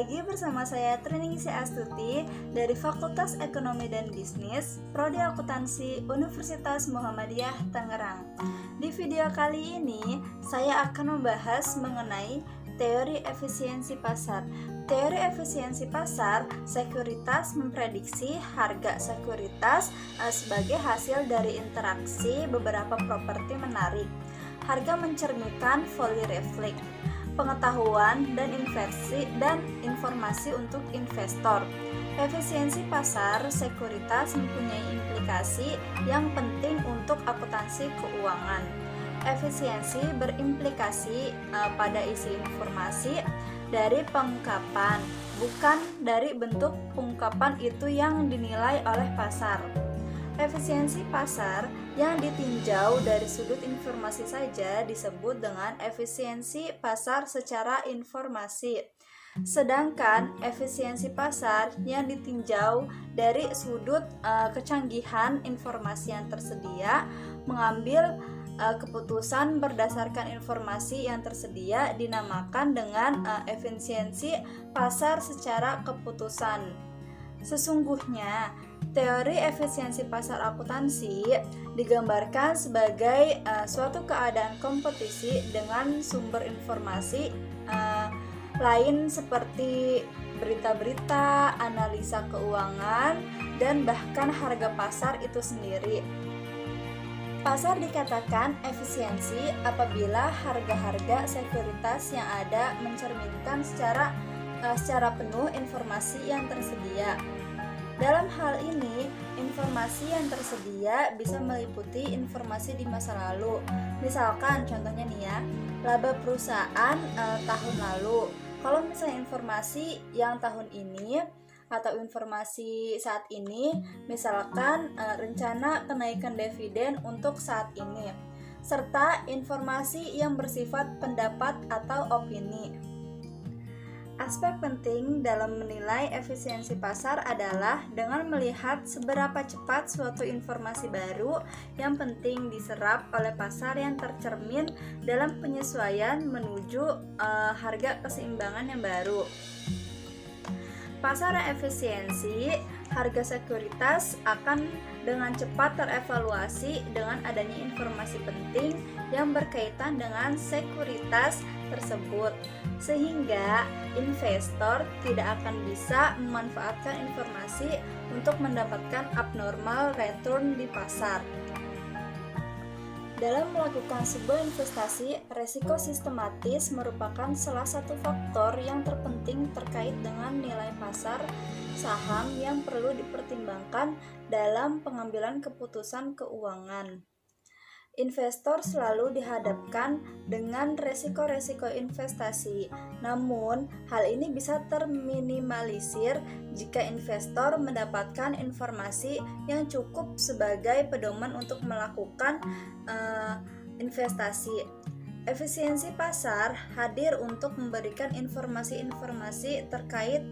lagi bersama saya Triningsih Astuti dari Fakultas Ekonomi dan Bisnis, Prodi Akuntansi Universitas Muhammadiyah Tangerang. Di video kali ini, saya akan membahas mengenai teori efisiensi pasar. Teori efisiensi pasar, sekuritas memprediksi harga sekuritas sebagai hasil dari interaksi beberapa properti menarik. Harga mencerminkan volley reflect, pengetahuan dan informasi untuk investor. Efisiensi pasar sekuritas mempunyai implikasi yang penting untuk akuntansi keuangan. Efisiensi berimplikasi pada isi informasi dari pengungkapan, bukan dari bentuk pengungkapan itu yang dinilai oleh pasar. Efisiensi pasar yang ditinjau dari sudut informasi saja disebut dengan efisiensi pasar secara informasi. Sedangkan efisiensi pasar yang ditinjau dari sudut kecanggihan informasi yang tersedia, mengambil keputusan berdasarkan informasi yang tersedia dinamakan dengan efisiensi pasar secara keputusan. Sesungguhnya, teori efisiensi pasar akuntansi digambarkan sebagai suatu keadaan kompetisi dengan sumber informasi lain seperti berita-berita, analisa keuangan, dan bahkan harga pasar itu sendiri. Pasar dikatakan efisiensi apabila harga-harga sekuritas yang ada mencerminkan secara penuh informasi yang tersedia. Dalam hal ini, informasi yang tersedia bisa meliputi informasi di masa lalu. Misalkan contohnya nih ya, laba perusahaan tahun lalu. Kalau misalnya informasi yang tahun ini atau informasi saat ini, misalkan rencana kenaikan dividen untuk saat ini, serta informasi yang bersifat pendapat atau opini. Aspek penting dalam menilai efisiensi pasar adalah dengan melihat seberapa cepat suatu informasi baru yang penting diserap oleh pasar yang tercermin dalam penyesuaian menuju harga keseimbangan yang baru. Pasar efisiensi, harga sekuritas akan dengan cepat terevaluasi dengan adanya informasi penting yang berkaitan dengan sekuritas tersebut, sehingga investor tidak akan bisa memanfaatkan informasi untuk mendapatkan abnormal return di pasar. Dalam melakukan sebuah investasi, resiko sistematis merupakan salah satu faktor yang terpenting terkait dengan nilai pasar saham yang perlu dipertimbangkan dalam pengambilan keputusan keuangan. Investor selalu dihadapkan dengan resiko-resiko investasi, namun hal ini bisa terminimalisir jika investor mendapatkan informasi yang cukup sebagai pedoman untuk melakukan investasi. Efisiensi pasar hadir untuk memberikan informasi-informasi terkait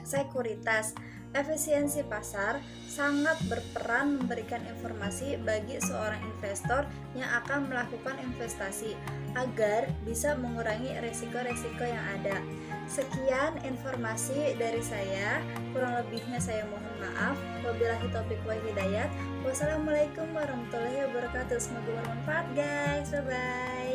sekuritas. Efisiensi pasar sangat berperan memberikan informasi bagi seorang investor yang akan melakukan investasi agar bisa mengurangi resiko-resiko yang ada. Sekian informasi dari saya, kurang lebihnya saya mohon maaf. Wabillahi taufiq wal hidayah. Wassalamualaikum warahmatullahi wabarakatuh. Semoga bermanfaat guys. Bye bye.